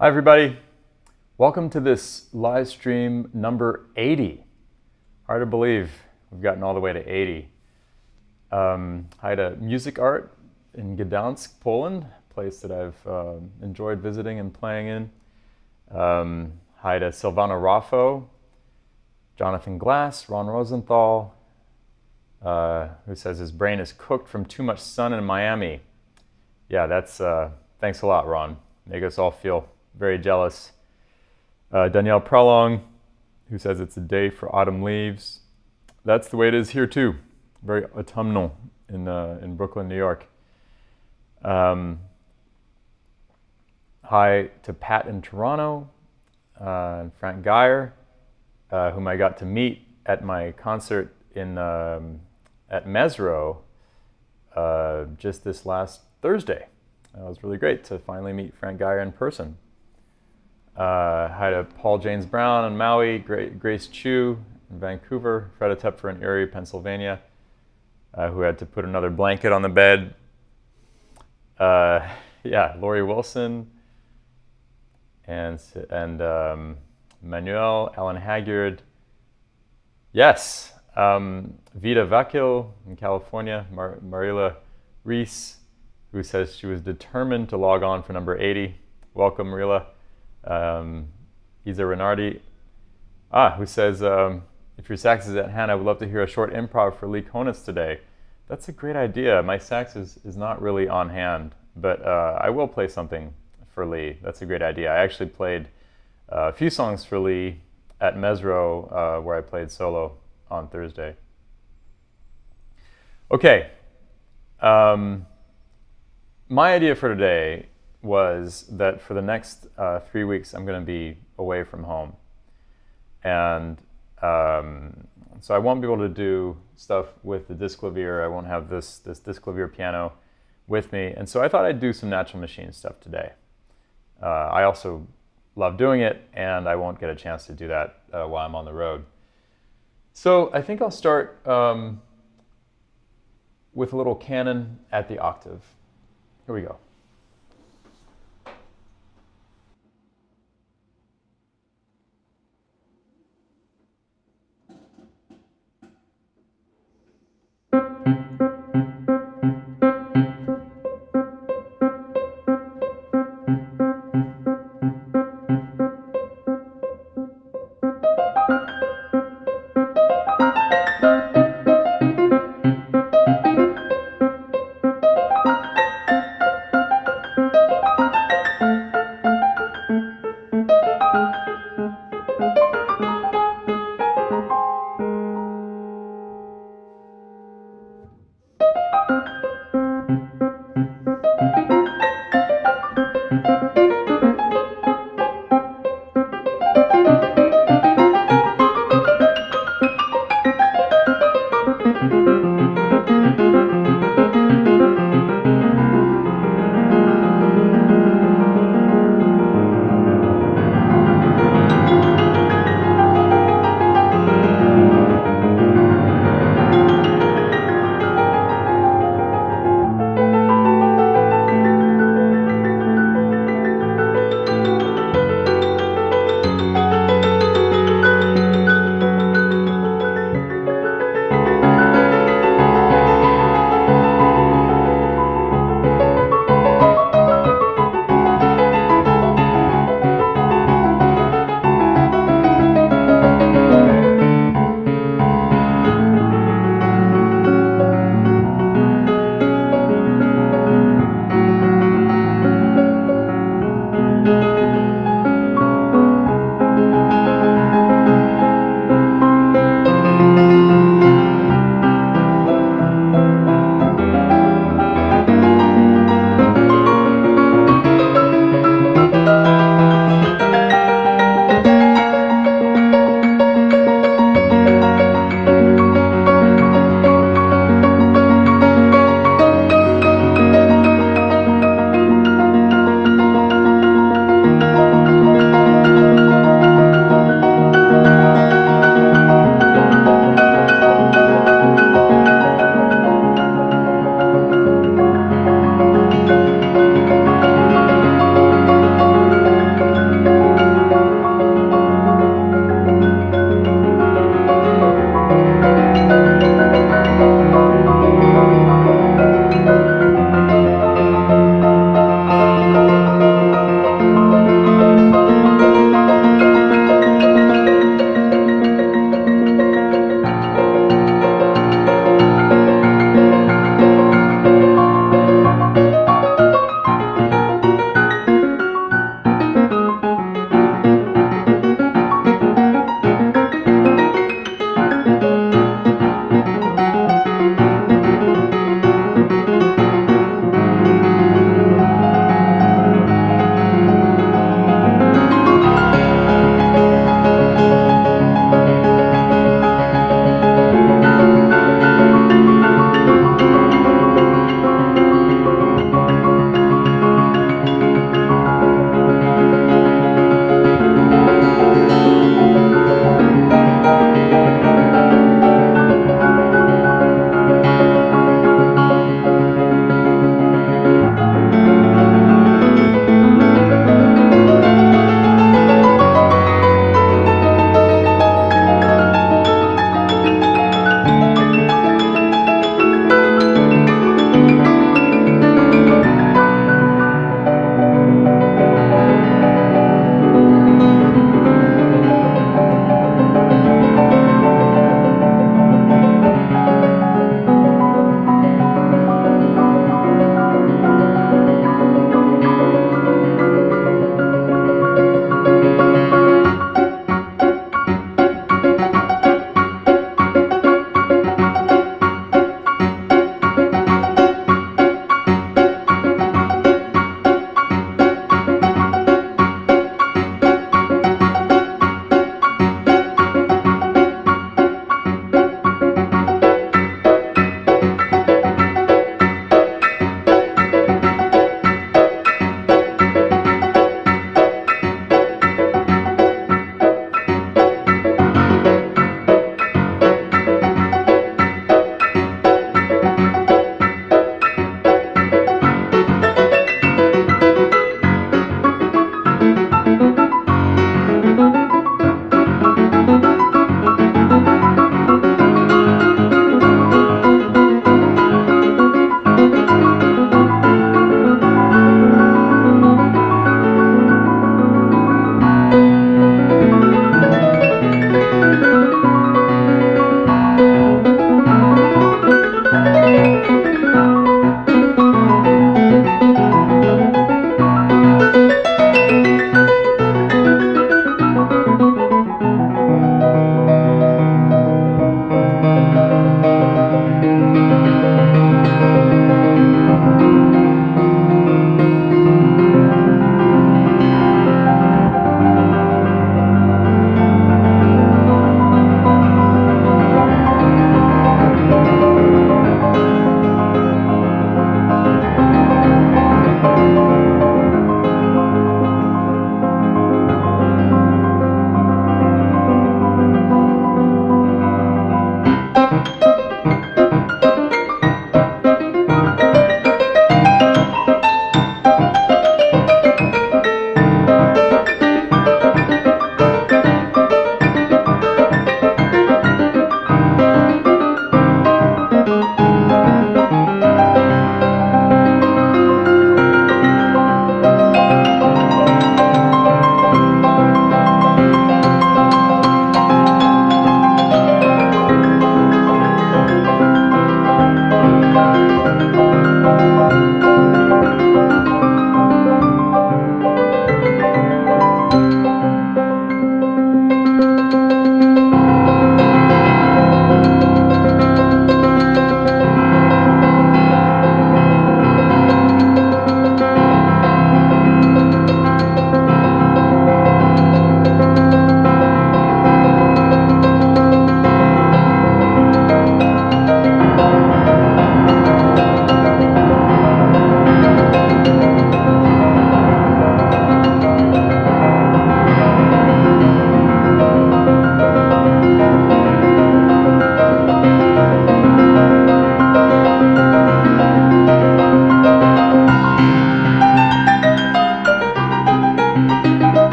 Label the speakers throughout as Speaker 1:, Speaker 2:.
Speaker 1: Hi everybody, welcome to this live stream number 80. Hard to believe we've gotten all the way to 80. Hi to Music Art in Gdansk, Poland, a place that I've enjoyed visiting and playing in. Hi to Silvana Raffo, Jonathan Glass, Ron Rosenthal, who says his brain is cooked from too much sun in Miami. Yeah, that's thanks a lot, Ron. Make us all feel very jealous. Danielle Prolong, who says it's a day for autumn leaves. That's the way it is here too. Very autumnal in Brooklyn, New York. Hi to Pat in Toronto, and Frank Geyer, whom I got to meet at my concert at Mesro just this last Thursday. It was really great to finally meet Frank Geyer in person. Hi to Paul James Brown in Maui, Grace Chu in Vancouver, Freda Tepfer in Erie, Pennsylvania, who had to put another blanket on the bed. Yeah, Lori Wilson and Manuel, Alan Haggard. Yes, Vida Vacchio in California, Marila Reese, who says she was determined to log on for number 80. Welcome, Marila. Isa Renardi, who says, if your sax is at hand, I would love to hear a short improv for Lee Konitz today. That's a great idea. My sax is not really on hand, but I will play something for Lee. That's a great idea. I actually played a few songs for Lee at Mesro, where I played solo on Thursday. Okay. My idea for today was that for the next 3 weeks, I'm going to be away from home. And so I won't be able to do stuff with the Disklavier. I won't have this Disklavier piano with me. And so I thought I'd do some Natural Machine stuff today. I also love doing it, and I won't get a chance to do that while I'm on the road. So I think I'll start with a little canon at the octave. Here we go.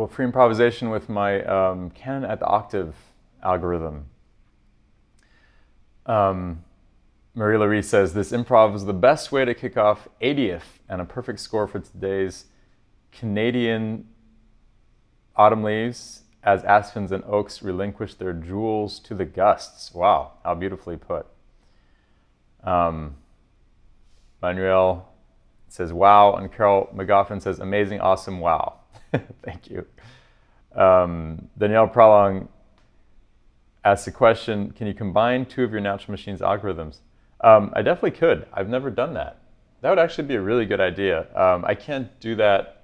Speaker 1: little free improvisation with my canon at the octave algorithm. Marie Laree says, this improv was the best way to kick off 80th and a perfect score for today's Canadian autumn leaves as aspens and oaks relinquish their jewels to the gusts. Wow, how beautifully put. Manuel says, wow, and Carol McGoffin says, amazing, awesome, wow. Thank you. Danielle Prolong asks a question, can you combine two of your natural machines algorithms? I definitely could. I've never done that. That would actually be a really good idea. I can't do that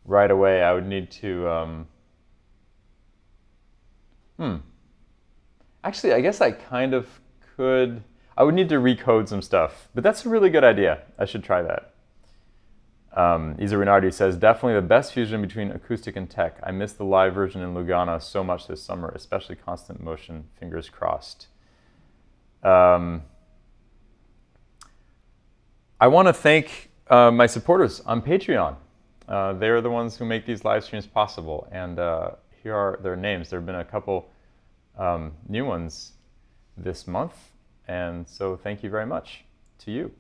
Speaker 1: right away. I would need to... Actually, I guess I kind of could. I would need to recode some stuff, but that's a really good idea. I should try that. Isa Renardi says, definitely the best fusion between acoustic and tech. I missed the live version in Lugana so much this summer, especially constant motion, fingers crossed. I want to thank my supporters on Patreon. They're the ones who make these live streams possible, and here are their names. There have been a couple new ones this month, and so thank you very much to you.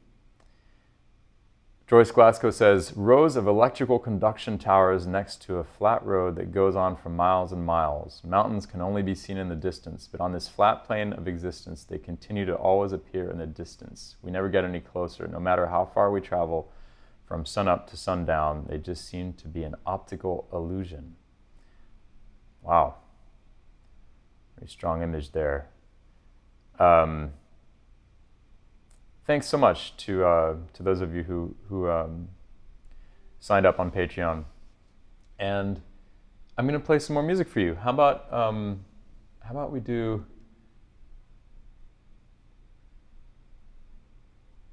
Speaker 1: Joyce Glasgow says, rows of electrical conduction towers next to a flat road that goes on for miles and miles. Mountains can only be seen in the distance, but on this flat plane of existence, they continue to always appear in the distance. We never get any closer. No matter how far we travel, from sunup to sundown, they just seem to be an optical illusion. Wow. Very strong image there. Thanks so much to those of you who signed up on Patreon. And I'm going to play some more music for you. How about we do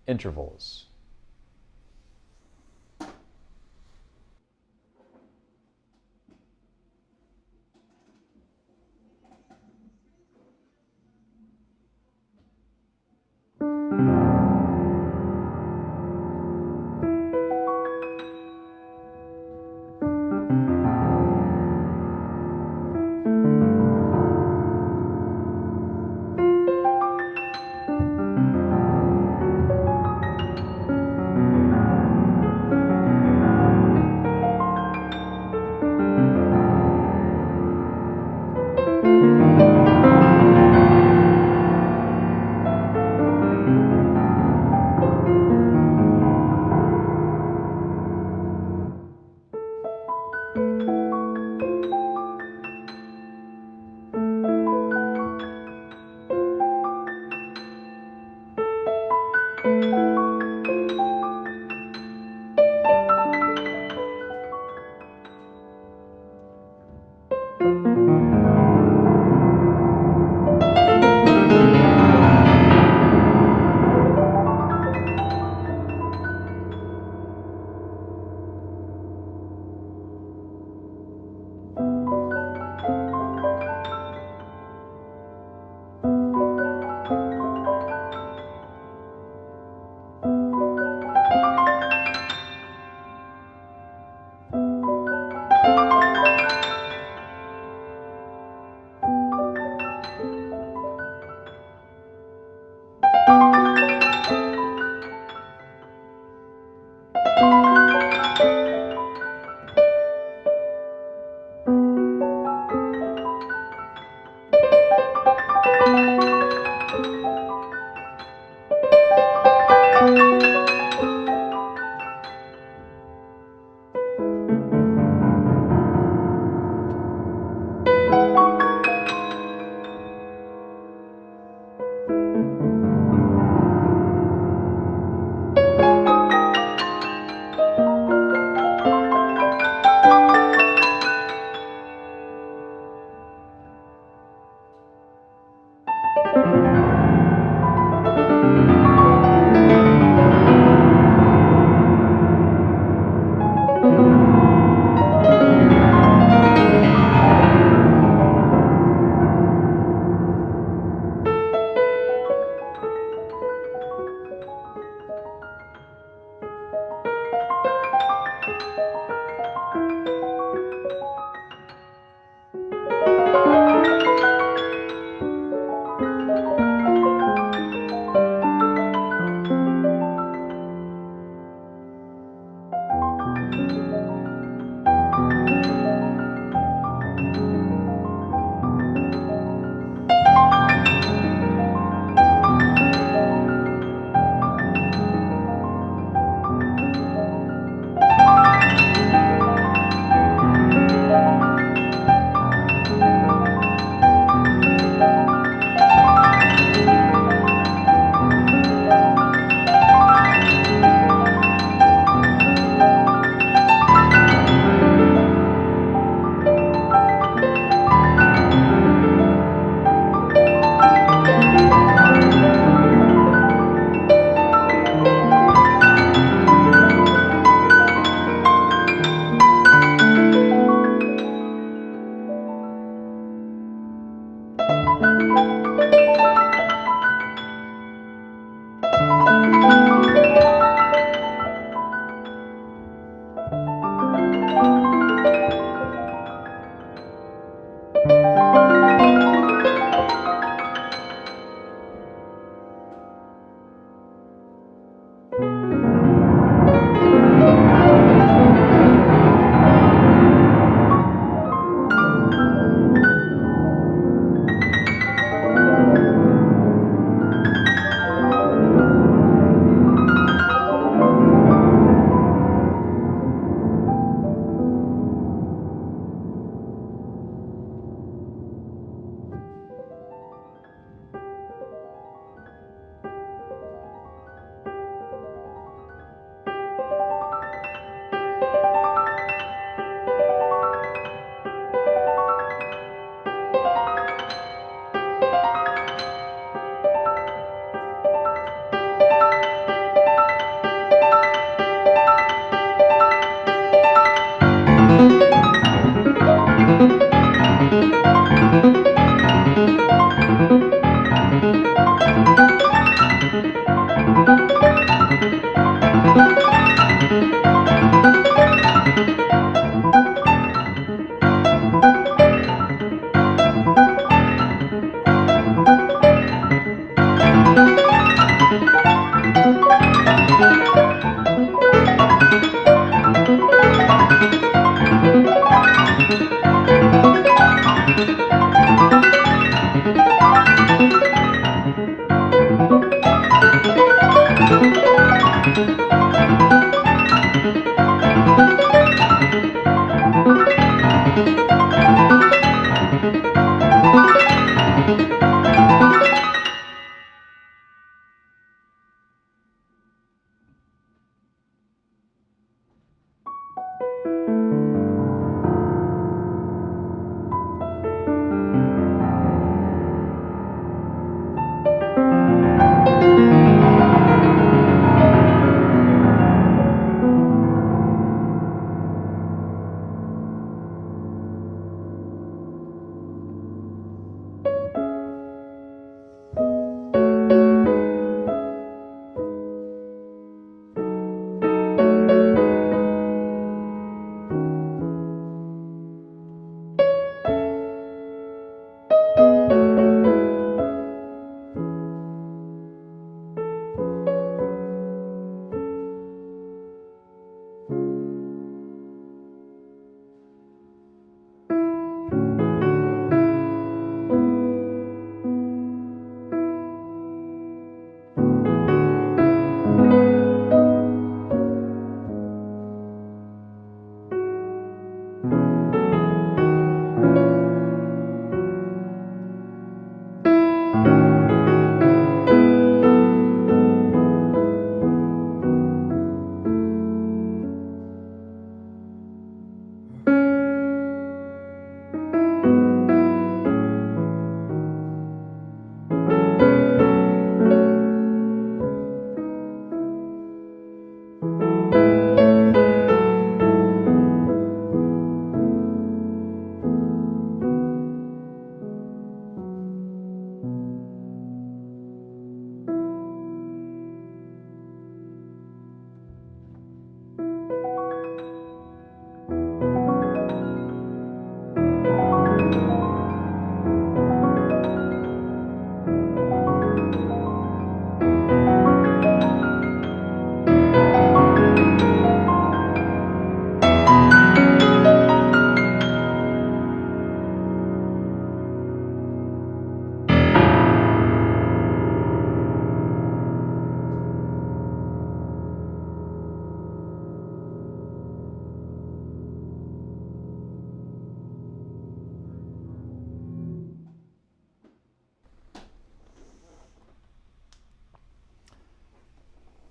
Speaker 1: intervals?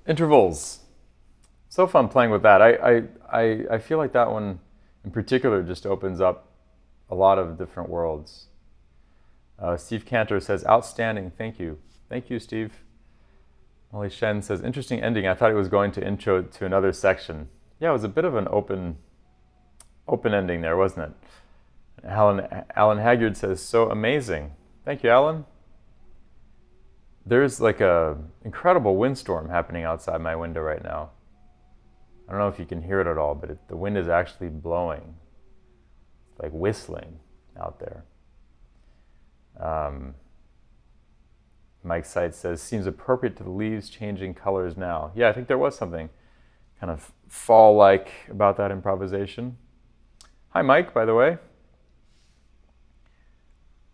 Speaker 1: Intervals. So fun playing with that. I feel like that one in particular just opens up a lot of different worlds. Steve Cantor says, outstanding, thank you. Thank you, Steve. Molly Shen says, interesting ending. I thought it was going to intro to another section. Yeah, it was a bit of an open ending there, wasn't it? Alan Haggard says, so amazing. Thank you, Alan. There's like a incredible windstorm happening outside my window right now. I don't know if you can hear it at all, but the wind is actually blowing. It's like whistling out there. Mike Seitz says, seems appropriate to the leaves changing colors now. Yeah, I think there was something kind of fall-like about that improvisation. Hi, Mike, by the way.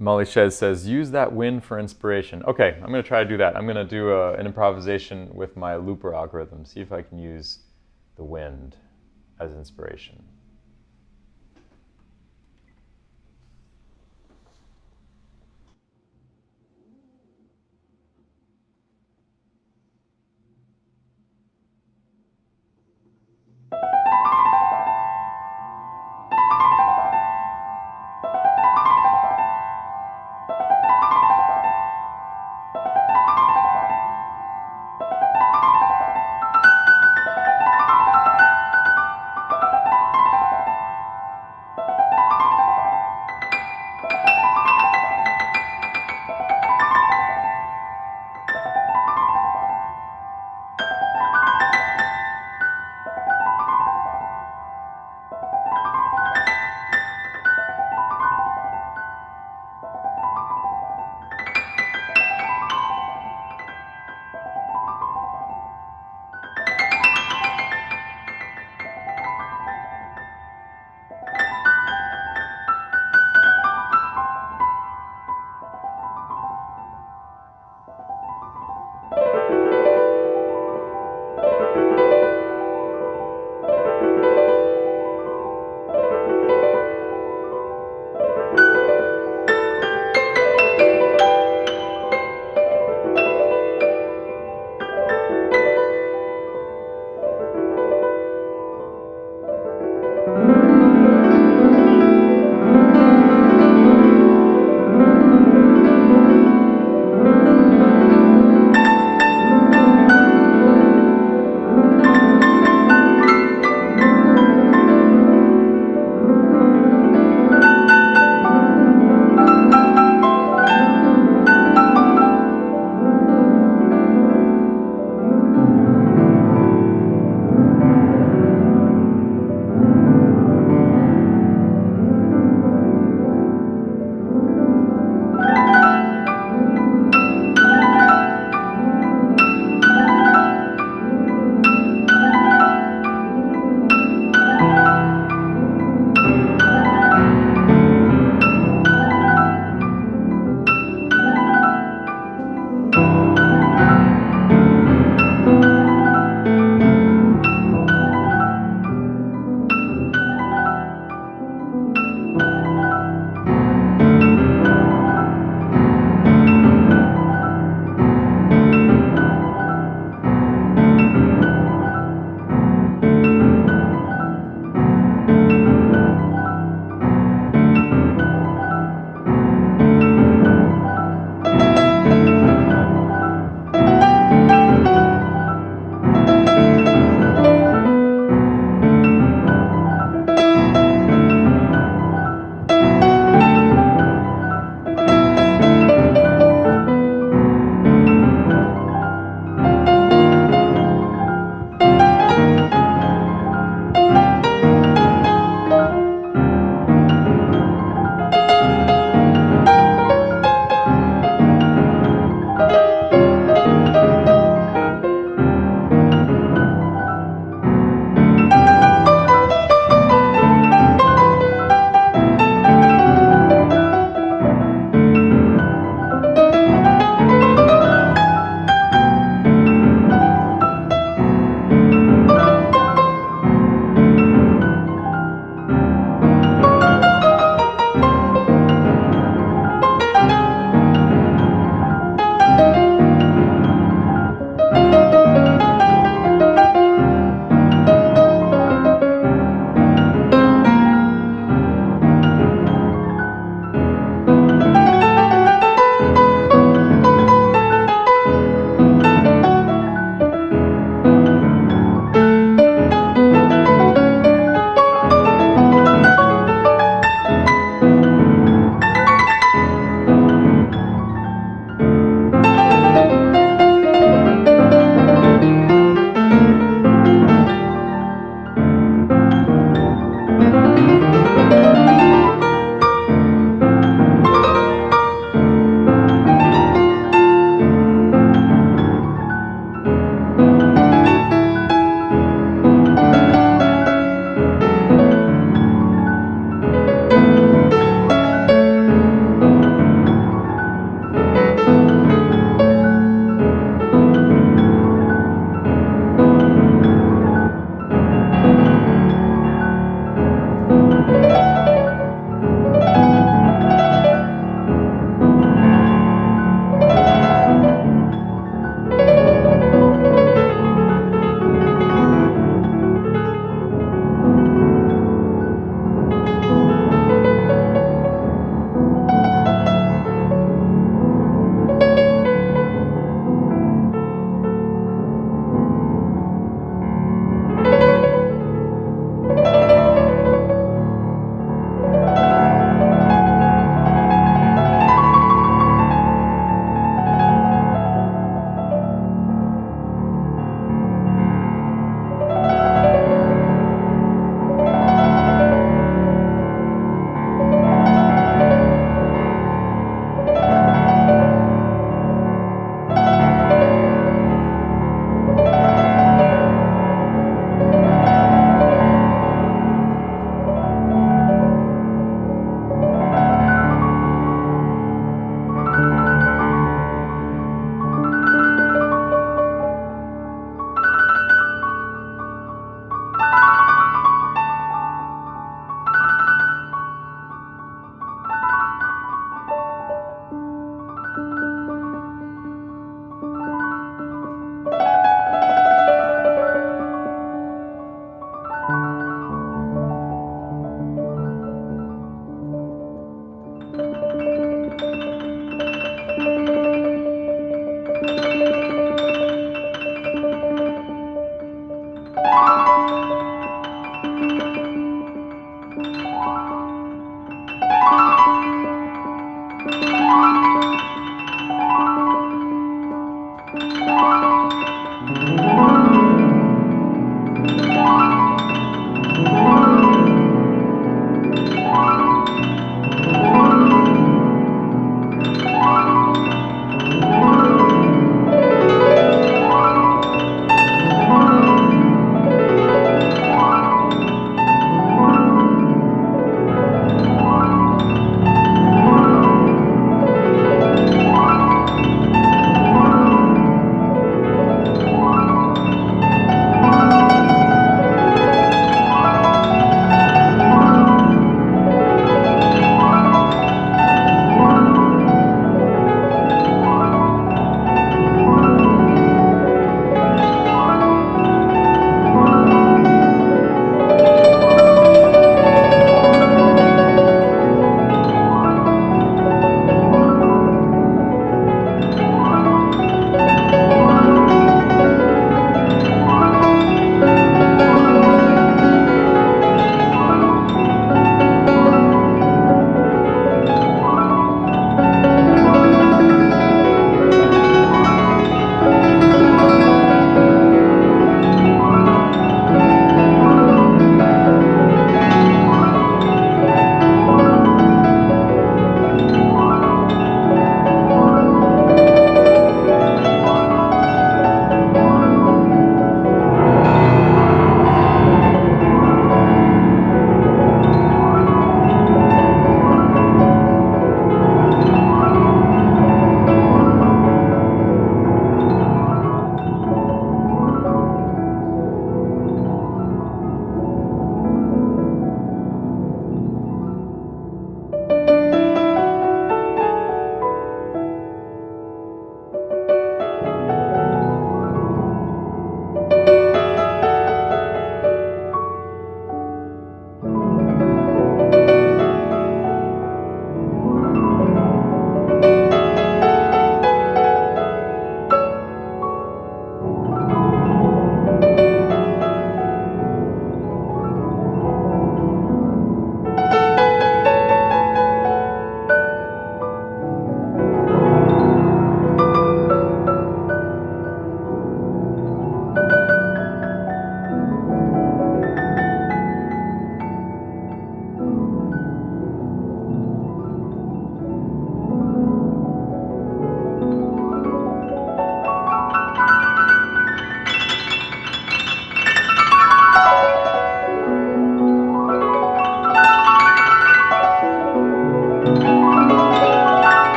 Speaker 1: Molly Shez says, use that wind for inspiration. Okay, I'm going to try to do that. I'm going to do an improvisation with my looper algorithm, see if I can use the wind as inspiration.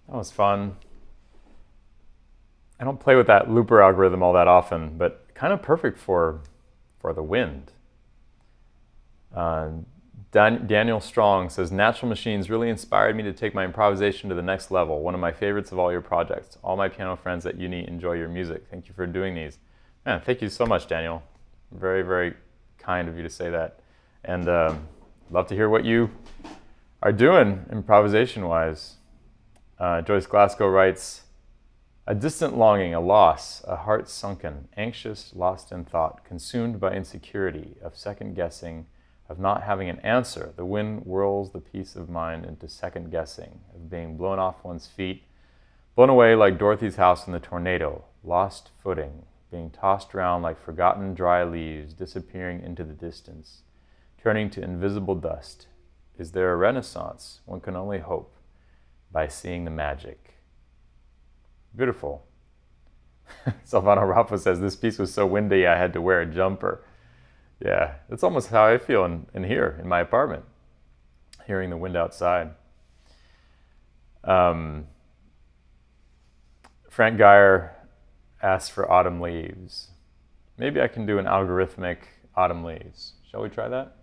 Speaker 1: That was fun. I don't play with that looper algorithm all that often, but kind of perfect for the wind. Daniel Strong says, Natural Machines really inspired me to take my improvisation to the next level. One of my favorites of all your projects. All my piano friends at uni enjoy your music. Thank you for doing these. Man, thank you so much, Daniel. Very, very kind of you to say that. And love to hear what you are doing improvisation-wise. Joyce Glasgow writes, a distant longing, a loss, a heart sunken, anxious, lost in thought, consumed by insecurity, of second-guessing, of not having an answer. The wind whirls the peace of mind into second-guessing, of being blown off one's feet, blown away like Dorothy's house in the tornado, lost footing, being tossed around like forgotten dry leaves, disappearing into the distance, turning to invisible dust. Is there a renaissance? One can only hope by seeing the magic. Beautiful. Silvano Rafa says, this piece was so windy I had to wear a jumper. Yeah, that's almost how I feel in here, in my apartment, hearing the wind outside. Frank Geyer asks for autumn leaves. Maybe I can do an algorithmic autumn leaves. Shall we try that?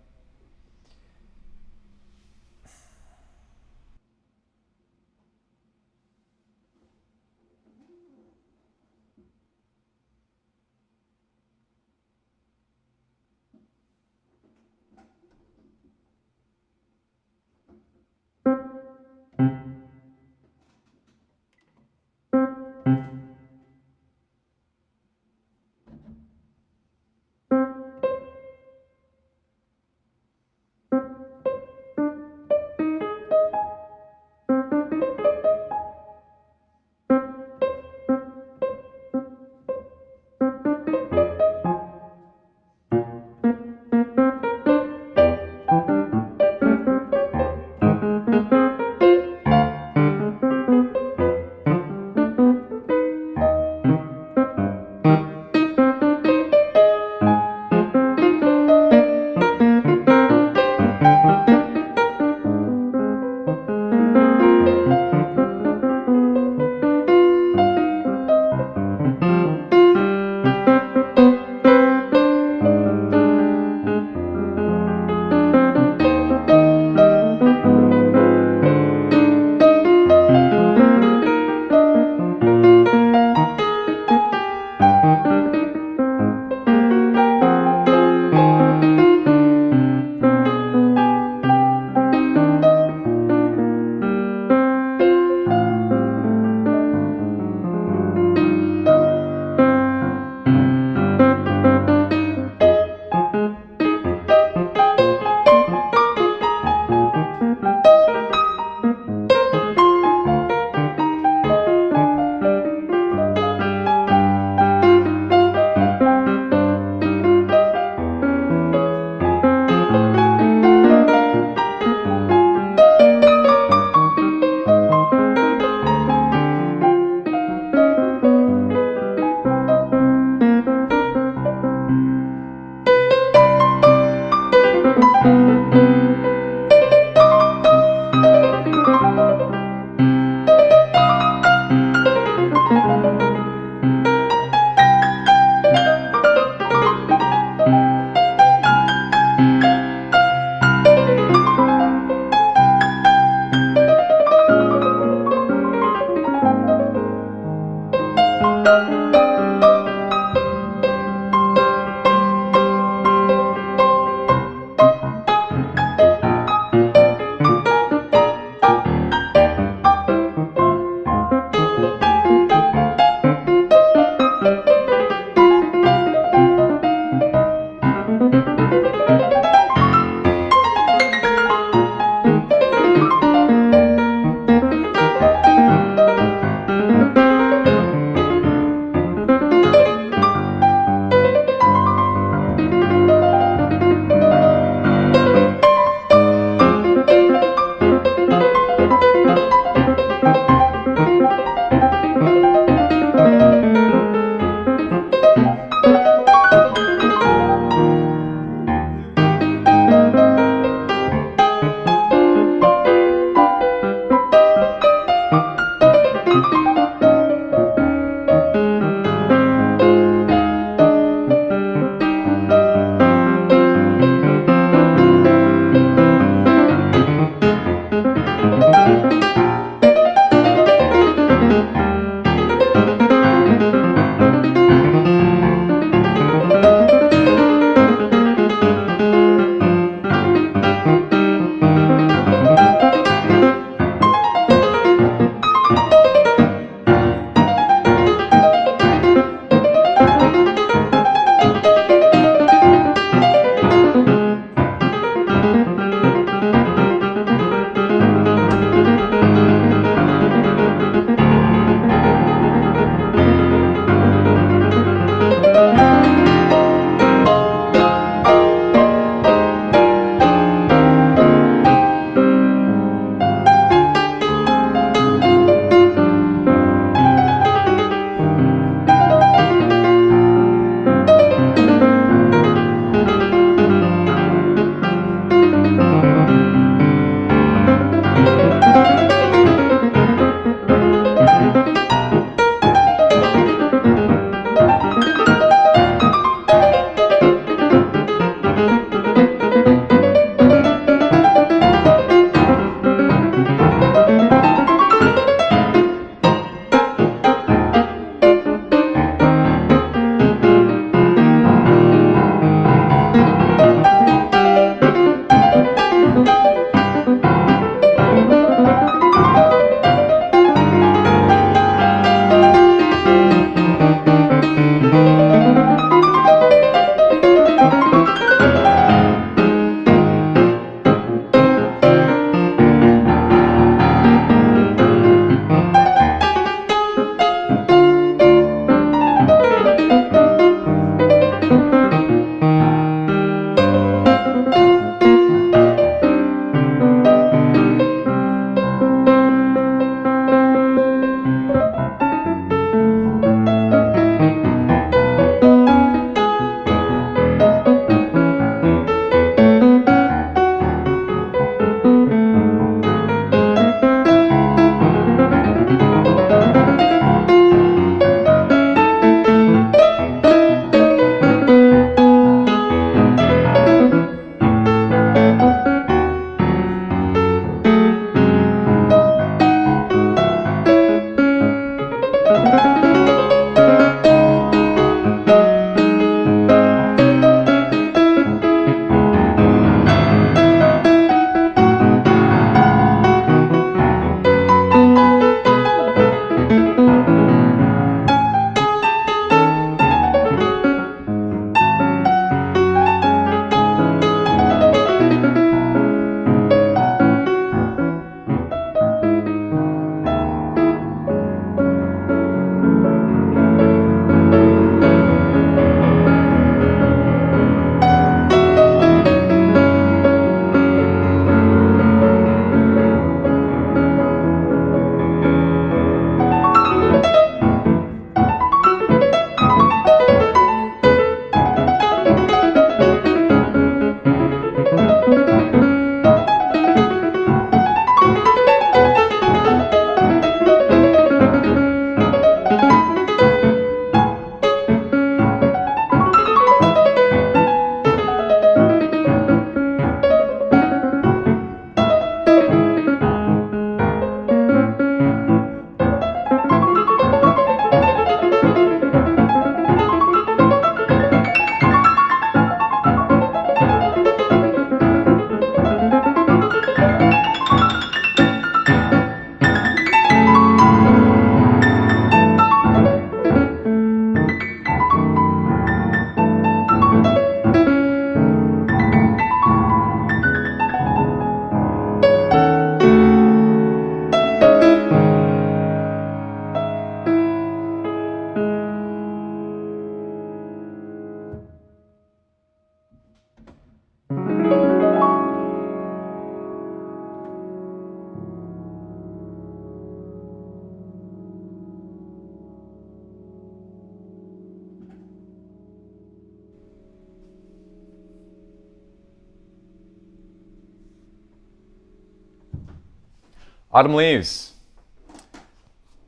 Speaker 1: Autumn leaves.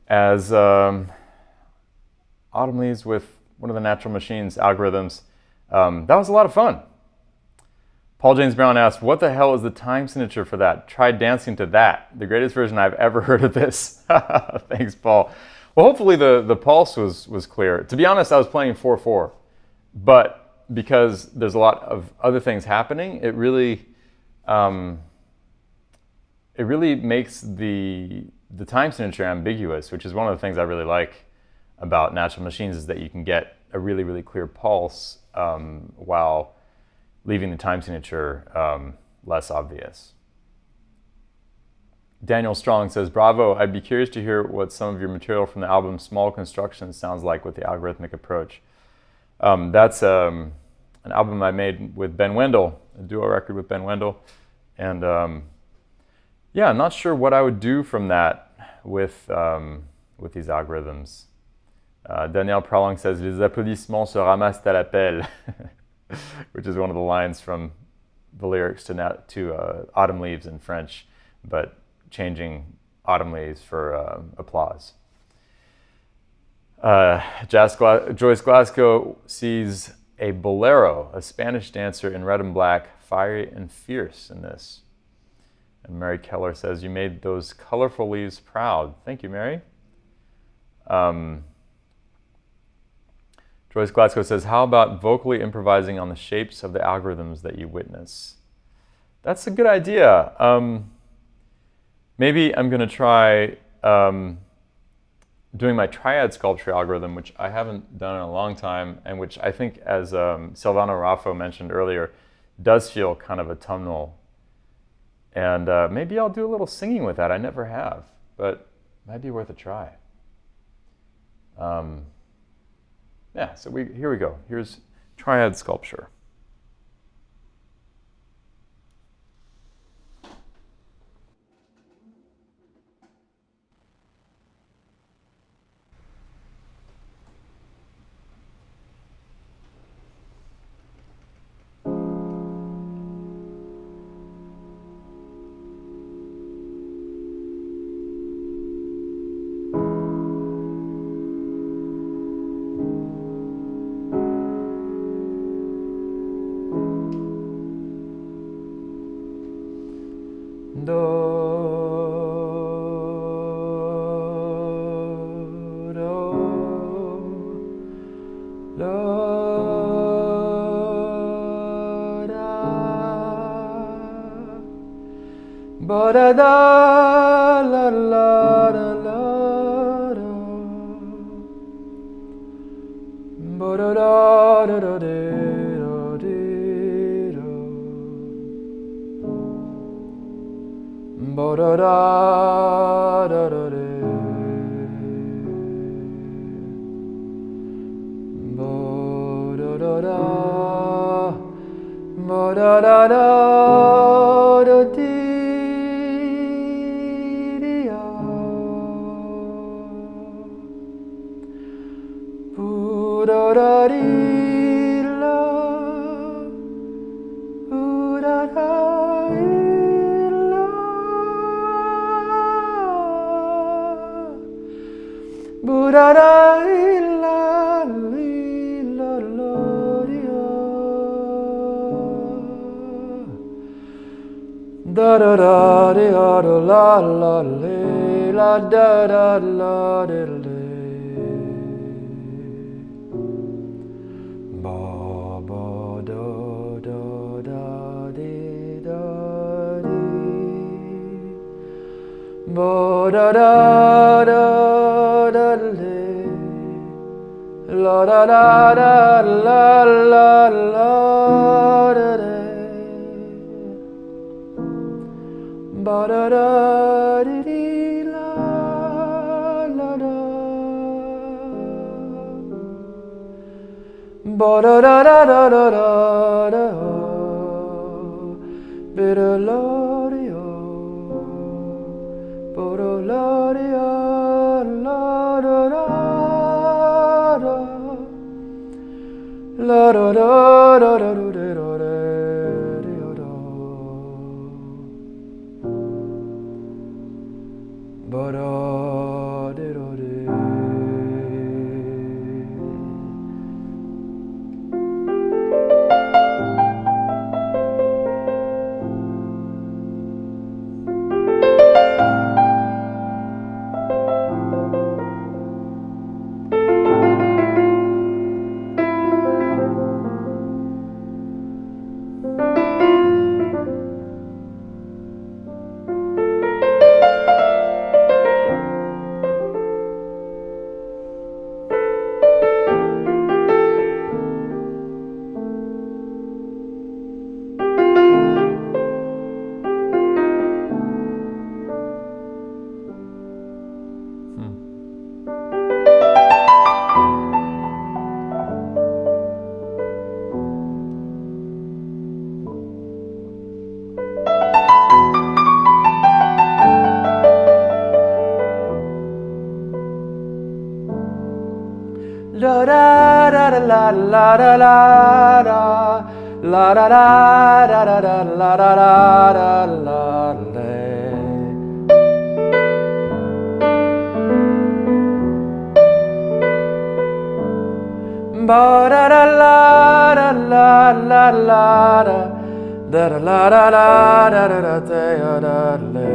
Speaker 1: As autumn leaves with one of the natural machines algorithms. That was a lot of fun. Paul James Brown asked, what the hell is the time signature for that? Try dancing to that. The greatest version I've ever heard of this. Thanks, Paul. Well, hopefully the pulse was clear. To be honest, I was playing 4/4. But because there's a lot of other things happening, it really makes the time signature ambiguous, which is one of the things I really like about natural machines, is that you can get a really, really clear pulse while leaving the time signature less obvious. Daniel Strong says, bravo, I'd be curious to hear what some of your material from the album Small Constructions sounds like with the algorithmic approach. That's an album I made with Ben Wendell, a duo record with Ben Wendell. And yeah, I'm not sure what I would do from that with these algorithms. Daniel Prolong says, les applaudissements se ramassent à l'appel, which is one of the lines from the lyrics to Autumn Leaves in French, but changing autumn leaves for applause. Joyce Glasgow sees a bolero, a Spanish dancer in red and black, fiery and fierce in this. And Mary Keller says, you made those colorful leaves proud. Thank you, Mary. Joyce Glasgow says, how about vocally improvising on the shapes of the algorithms that you witness? That's a good idea. Maybe I'm going to try doing my triad sculpture algorithm, which I haven't done in a long time, and which I think, as Silvano Raffo mentioned earlier, does feel kind of autumnal. And maybe I'll do a little singing with that. I never have, but it might be worth a try. Yeah, so here we go. Here's triad sculpture. La da da da la la da la da la da da da da da la da da da la ba da da la da la la la da da la da la da da da da da le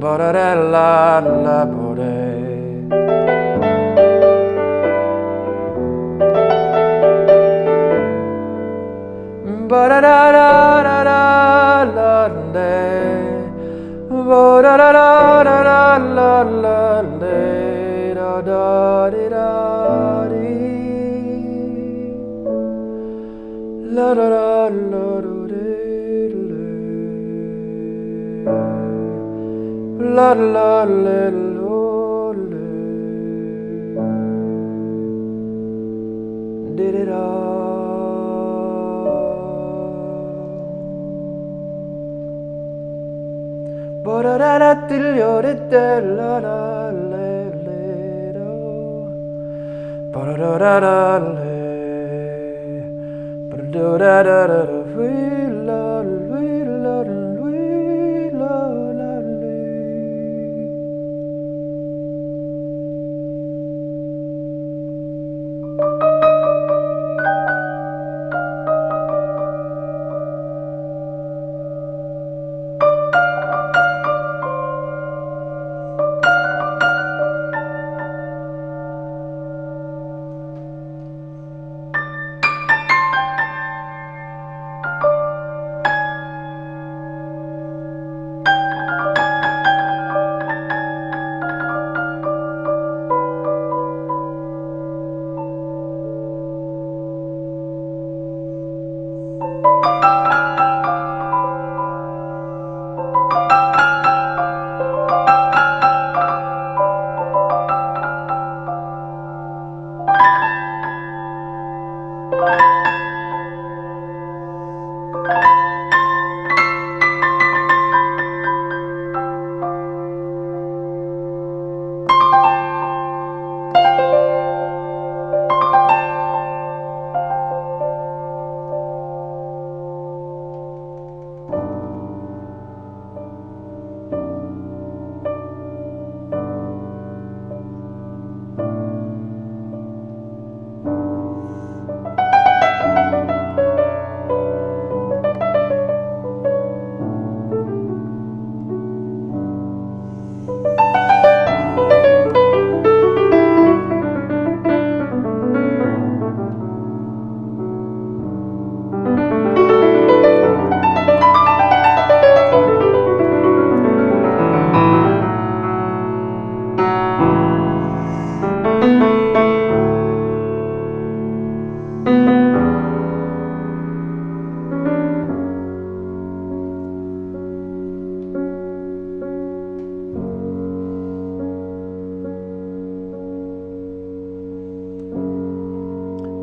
Speaker 1: ba da da la la ba da. Ba da da da da da la de, ba da da da da da la la de, da da di da di, la da da la do de le, la la le lo le, di di da. Ba da da da da da la la le le do. Ba da da da da le. Ba da da da da da we la la la le.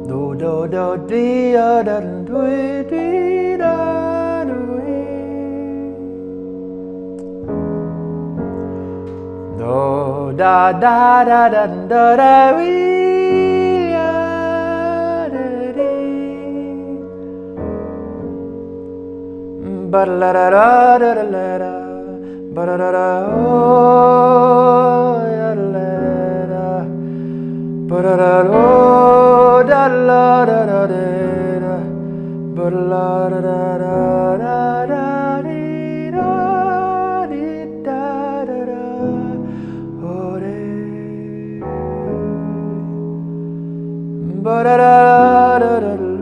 Speaker 1: Do do dee da da dee dee da do da da da da da da wee ya da dee ba la da da da da da Ba-da-da-da, oh, ya-da-la-da. Ba-da-da-da, da-la-da-da-da-da. Ba-da-la-da-da-da-da-dee-da-dee-da-da-da. Oh, ba-da-da-da-da-da-da.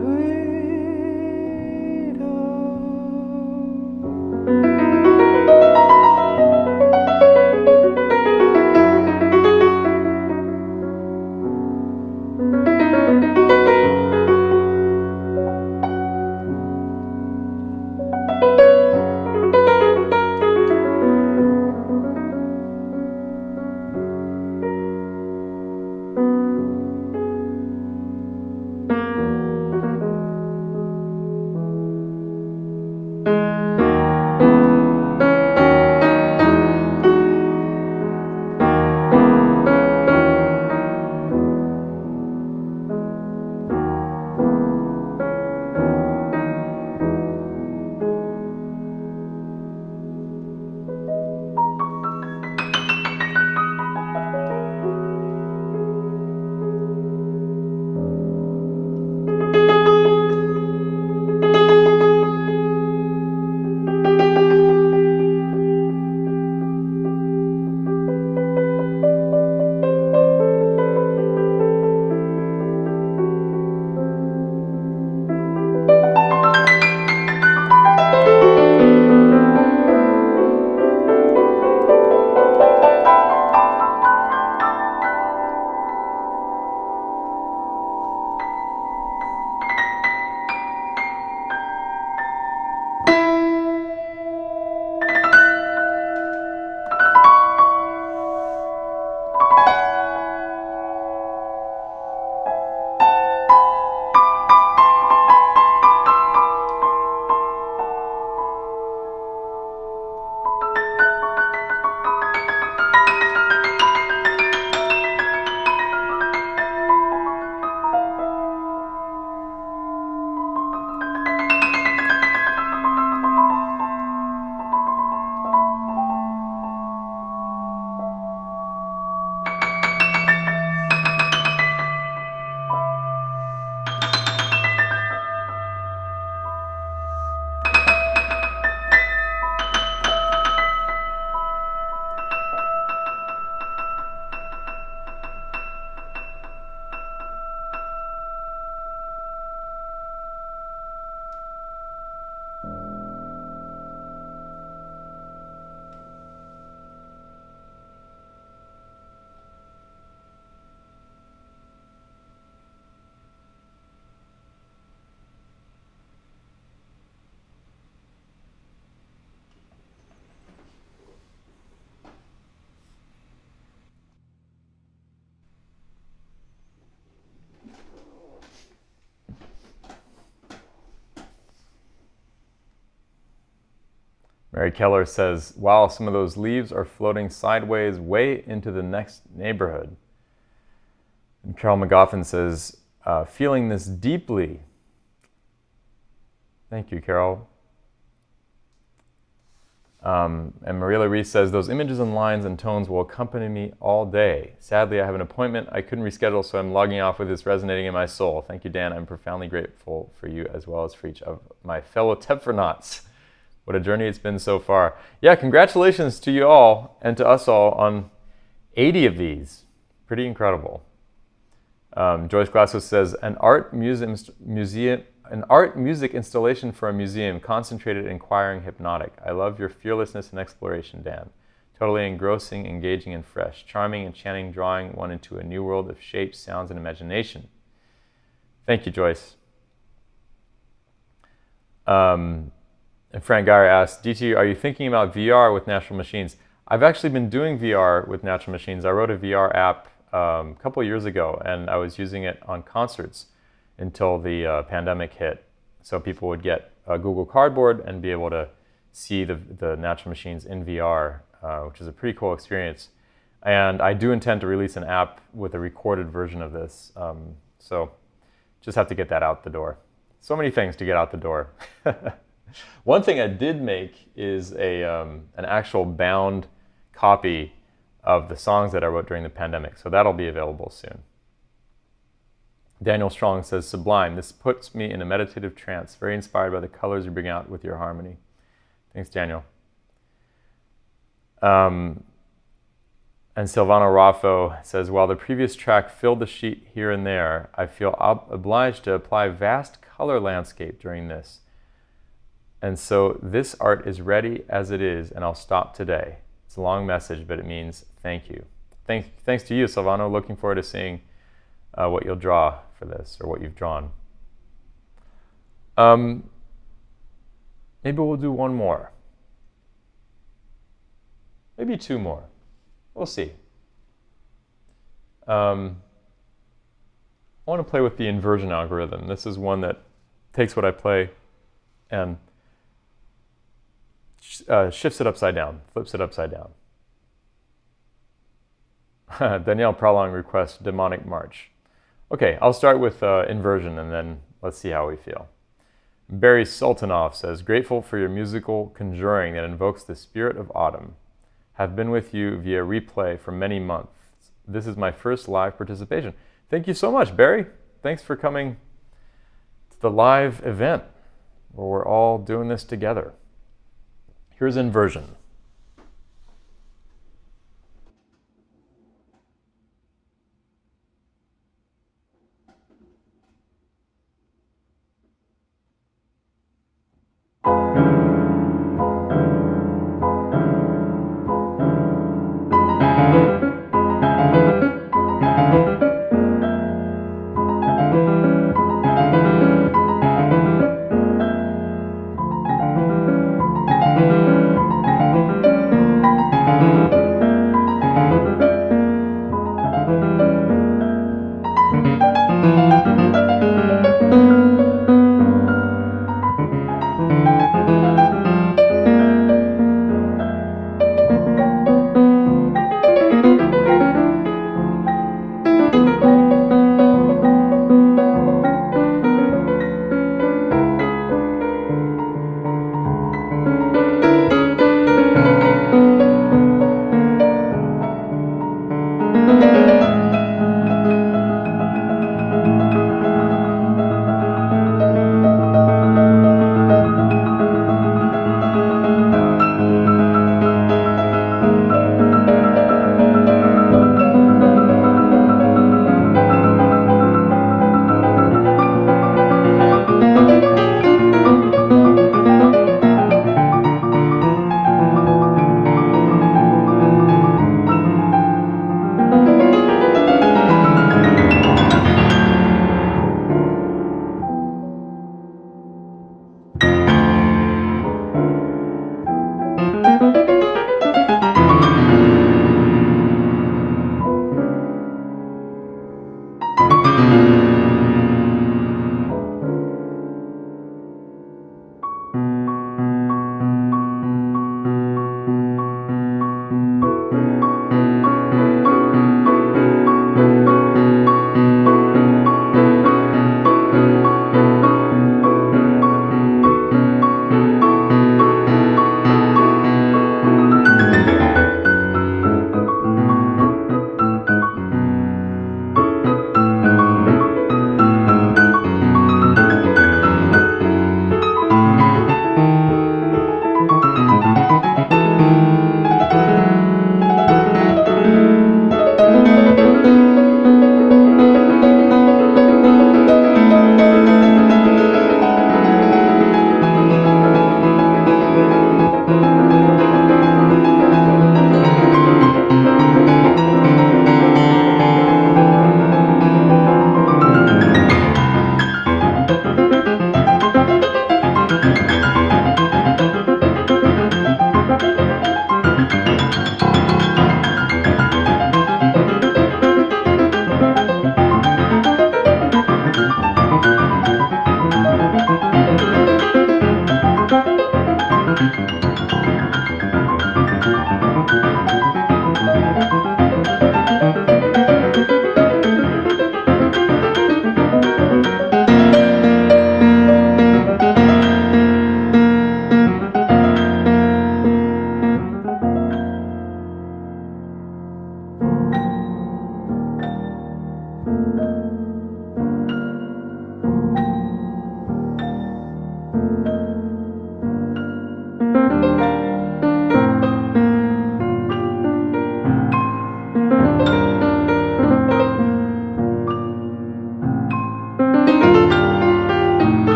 Speaker 1: Mary Keller says, wow, some of those leaves are floating sideways way into the next neighborhood. And Carol McGoffin says, feeling this deeply. Thank you, Carol. And Marilla Reese says, those images and lines and tones will accompany me all day. Sadly, I have an appointment I couldn't reschedule, so I'm logging off with this resonating in my soul. Thank you, Dan. I'm profoundly grateful for you as well as for each of my fellow Tepfernauts. What a journey it's been so far. Yeah, congratulations to you all and to us all on 80 of these. Pretty incredible. Joyce Glasso says, an art music installation for a museum, concentrated, inquiring, hypnotic. I love your fearlessness and exploration, Dan. Totally engrossing, engaging, and fresh. Charming, enchanting, drawing one into a new world of shapes, sounds, and imagination. Thank you, Joyce. And Frank Geyer asked, DT, are you thinking about VR with natural machines? I've actually been doing VR with natural machines. I wrote a VR app a couple of years ago, and I was using it on concerts until the pandemic hit. So people would get a Google Cardboard and be able to see the natural machines in VR, which is a pretty cool experience. And I do intend to release an app with a recorded version of this. So just have to get that out the door. So many things to get out the door. One thing I did make is an actual bound copy of the songs that I wrote during the pandemic, so that'll be available soon. Daniel Strong says, "Sublime. This puts me in a meditative trance, very inspired by the colors you bring out with your harmony." Thanks, Daniel. And Silvano Raffo says, "While the previous track filled the sheet here and there, I feel obliged to apply vast color landscape during this. And so this art is ready as it is, and I'll stop today." It's a long message, but it means thank you. Thanks to you, Silvano. Looking forward to seeing what you'll draw for this, or what you've drawn. Maybe we'll do one more. Maybe two more. We'll see. I want to play with the inversion algorithm. This is one that takes what I play and shifts it upside down, flips it upside down. Danielle Prolong requests Demonic March. Okay, I'll start with inversion and then let's see how we feel. Barry Sultanov says, "Grateful for your musical conjuring that invokes the spirit of autumn. Have been with you via replay for many months. This is my first live participation." Thank you so much, Barry. Thanks for coming to the live event where we're all doing this together. Here's inversion.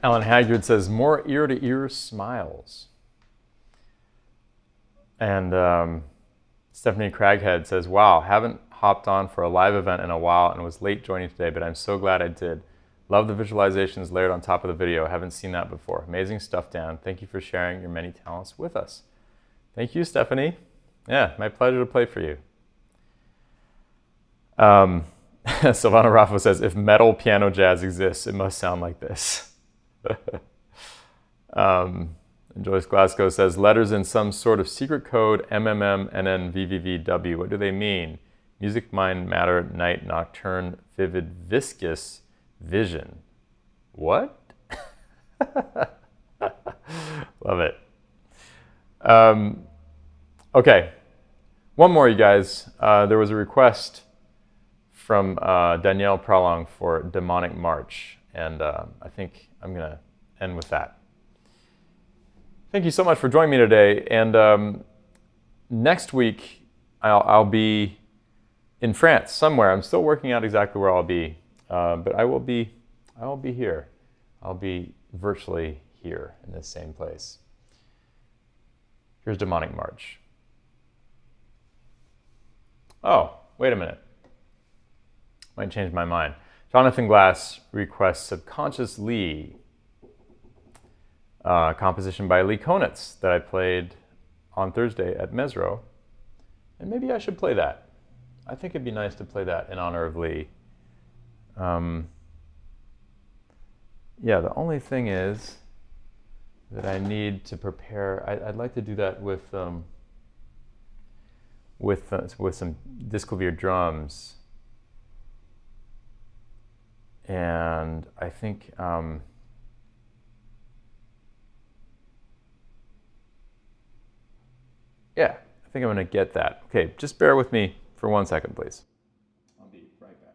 Speaker 1: Alan Haggard says, more ear-to-ear smiles. And Stephanie Craghead says, wow, haven't hopped on for a live event in a while and was late joining today, but I'm so glad I did. Love the visualizations layered on top of the video. Haven't seen that before. Amazing stuff, Dan. Thank you for sharing your many talents with us. Thank you, Stephanie. Yeah, my pleasure to play for you. Silvana Raffo says, if metal piano jazz exists, it must sound like this. And Joyce Glasgow says, letters in some sort of secret code, MMM, NN, VVVW. What do they mean? Music, mind, matter, night, nocturne, vivid, viscous, vision. What? Love it. Okay, one more, you guys. There was a request from Danielle Prolong for Demonic March, and I think I'm going to end with that. Thank you so much for joining me today, and next week I'll be in France somewhere. I'm still working out exactly where I'll be, but I will be here. I'll be virtually here in this same place. Here's Demonic March. Oh, wait a minute. Might change my mind. Jonathan Glass requests Subconscious Lee, composition by Lee Konitz that I played on Thursday at Mesro. And maybe I should play that. I think it'd be nice to play that in honor of Lee. Yeah, the only thing is that I need to prepare. I'd like to do that with some Disclavier drums, and I think yeah, I think I'm going to get that. Okay, just bear with me for 1 second, please. I'll be right back.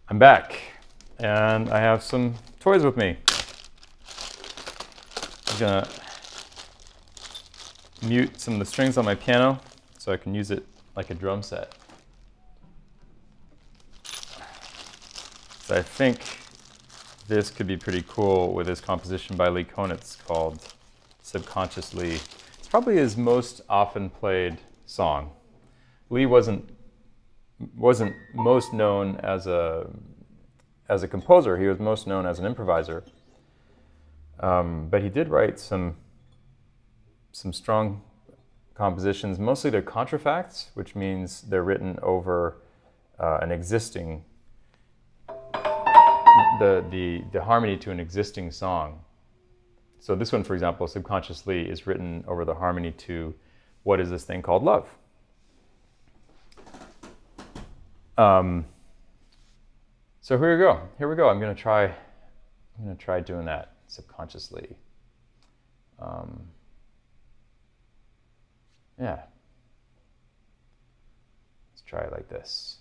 Speaker 1: I'm back, and I have some toys with me. I'm gonna mute some of the strings on my piano so I can use it like a drum set. So I think this could be pretty cool with this composition by Lee Konitz called Subconscious Lee. It's probably his most often played song. Lee wasn't most known as a composer. He was most known as an improviser. But he did write some strong compositions. Mostly they're contrafacts, which means they're written over an existing the harmony to an existing song. So this one, for example, Subconscious Lee, is written over the harmony to What Is This Thing Called Love? So here we go. Here we go. I'm gonna try doing that subconsciously. Yeah. Let's try it like this.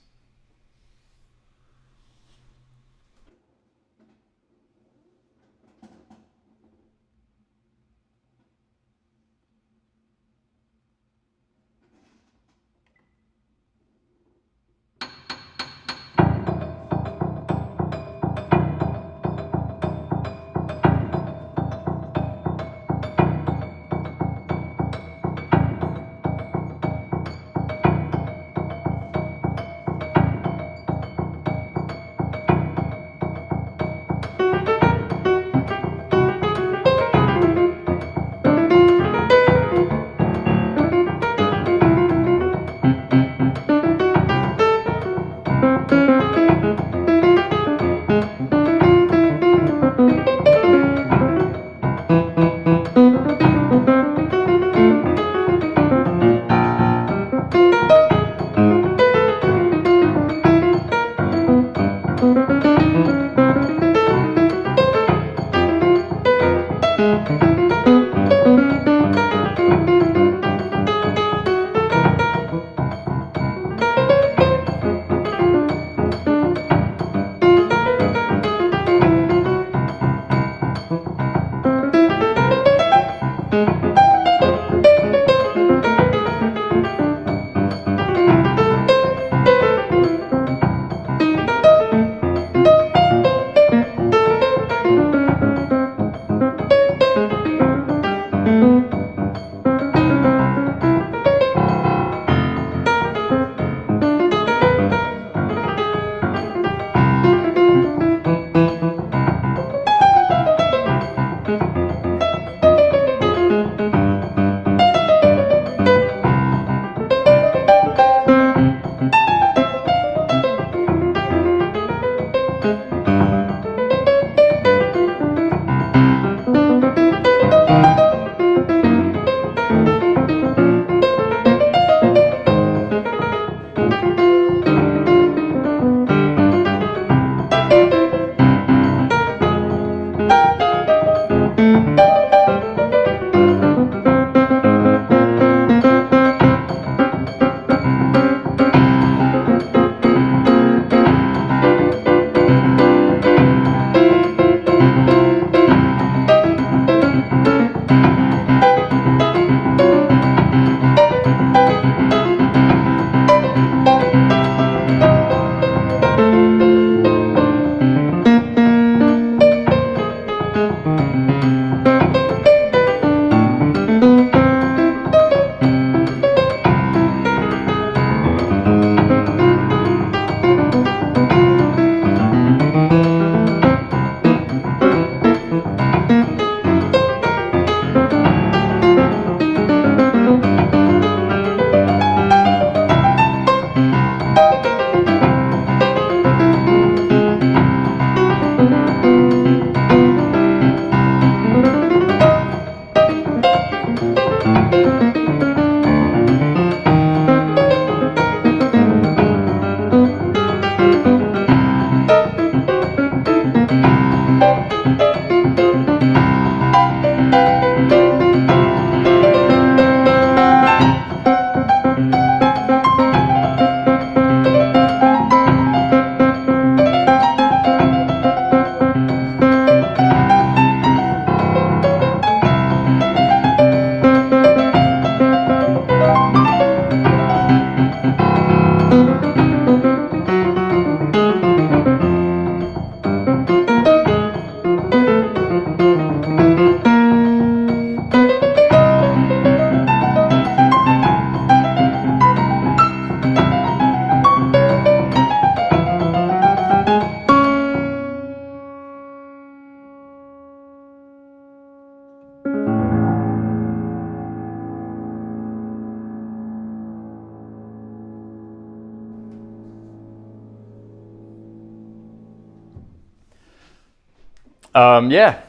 Speaker 1: Yeah,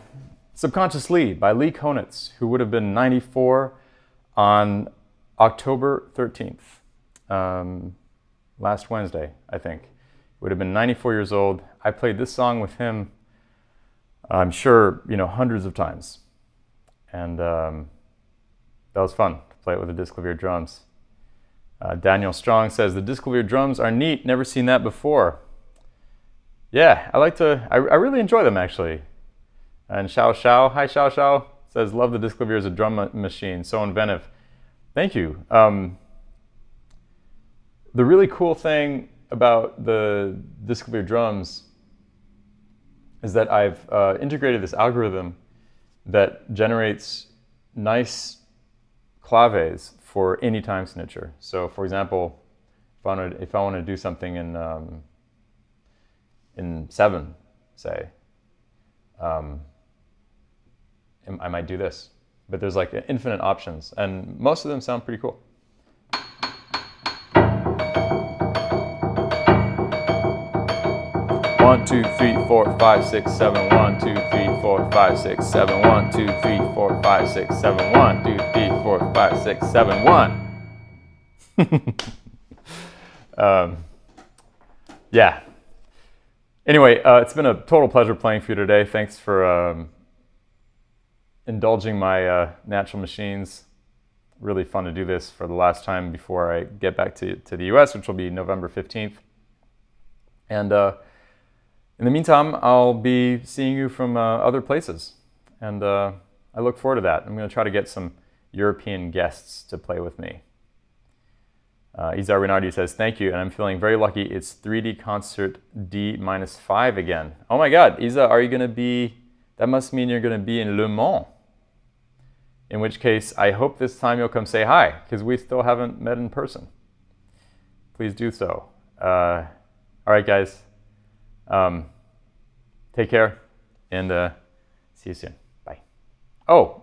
Speaker 1: Subconscious Lee by Lee Konitz, who would have been 94 on October 13th, last Wednesday, I think. Would have been 94 years old. I played this song with him, I'm sure, hundreds of times. And that was fun to play it with the Disclavier drums. Daniel Strong says, the Disclavier drums are neat, never seen that before. Yeah, I really enjoy them actually. And Xiao Xiao, hi Xiao Xiao, says, love the Disclavier as a drum machine, so inventive. Thank you. The really cool thing about the Disclavier drums is that I've integrated this algorithm that generates nice claves for any time signature. So for example, if I want to do something in 7, say, I might do this. But there's like infinite options, and most of them sound pretty cool. One, 2, 3, 4, 5, 6, 7. 1, 2, 3, 4, 5, 6, 7. 1, 2, 3, 4, 5, 6, 7. 1, 2, 3, 4, 5, 6, 7. 1. Yeah. Anyway, it's been a total pleasure playing for you today. Thanks for indulging my natural machines. Really fun to do this for the last time before I get back to the US, which will be November 15th. And in the meantime, I'll be seeing you from other places. And I look forward to that. I'm going to try to get some European guests to play with me. Izar Renardi says, thank you, and I'm feeling very lucky. It's 3D concert D-5 again. Oh my God, Isa, are you going to be, that must mean you're going to be in Le Mans. In which case, I hope this time you'll come say hi, because we still haven't met in person. Please do so. All right, guys. Take care, and see you soon. Bye. Oh,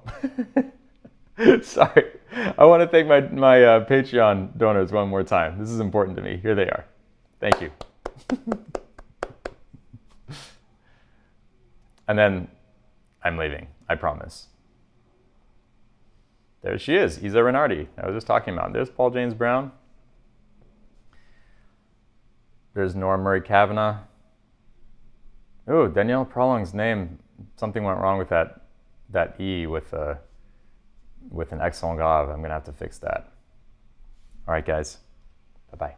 Speaker 1: sorry. I want to thank my Patreon donors one more time. This is important to me. Here they are. Thank you. And then I'm leaving, I promise. There she is, Isa Renardi. I was just talking about. There's Paul James Brown. There's Nora Murray Kavanagh. Oh, Danielle Prolong's name. Something went wrong with that E with an accent grave. I'm gonna have to fix that. All right, guys. Bye-bye.